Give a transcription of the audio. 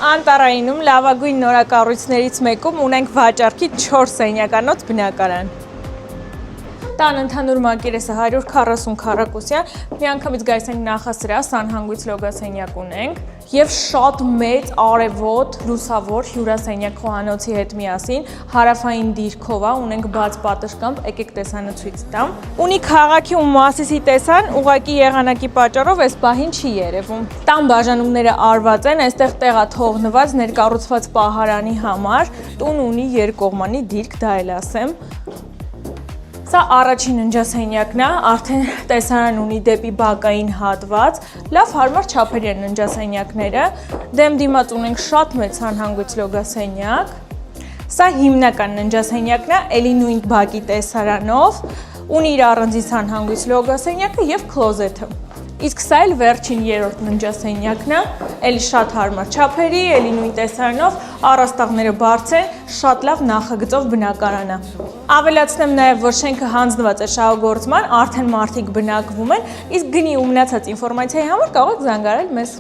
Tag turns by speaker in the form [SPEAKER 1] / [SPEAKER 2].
[SPEAKER 1] Անտարայինում լավագույն նորակառույցներից մեկում ունենք վաճառքի 4 սենյականոց բնակարան։ Տան ընդհանուր մակերեսը 140 քառակուսյան, միանգամից գայս ենք նախասրահ, սանհանգույց լոգասենյակ ունենք եւ շատ մեծ արևոտ լուսավոր հյուրասենյակ խոհանոցի հետ միասին, հարավային դիրքով ունենք բաց պատշգամբ, եկեք տեսանը ցույց տամ։ Ունի քաղաքի ու Մասիսի տեսան, ուղակի եղանակի պատճառով այս պահին չի երևում։ Տան բաժանումները արված են, այստեղ տեղ է թողնված ներկառուցված պահարանի համար, տուն ունի երկկողմանի դիրք, դա էլ ասեմ։ Սա առաջին ննջասենյակն է, արդեն տեսարան ունի դեպի բակային հատված, լավ հարմար չափերի են ննջասենյակները, դեմ դիմաց ունենք շատ մեծ սանհանգույց լոգասենյակ, սա հիմնական ննջասենյակն է, էլի նույն բակի տեսարանով, ունի իր առանձին սանհանգույց լոգասենյակը և քլոզեթը։ Իսկ սա էլ վերջին երրորդ ննջասենյակն է, էլի շատ հարմար չափերի, էլի նույն տեսարանով, առաստաղները բարձր են, շատ լավ նախագծով բնակարան է։ Ավելացնեմ նաև, որ շենքը հանձնված է շահագործման, արդեն մարդիկ բնակվում են, իսկ գնի ու մնացած ինֆորմացիայի համար կարող եք զանգարել մեզ։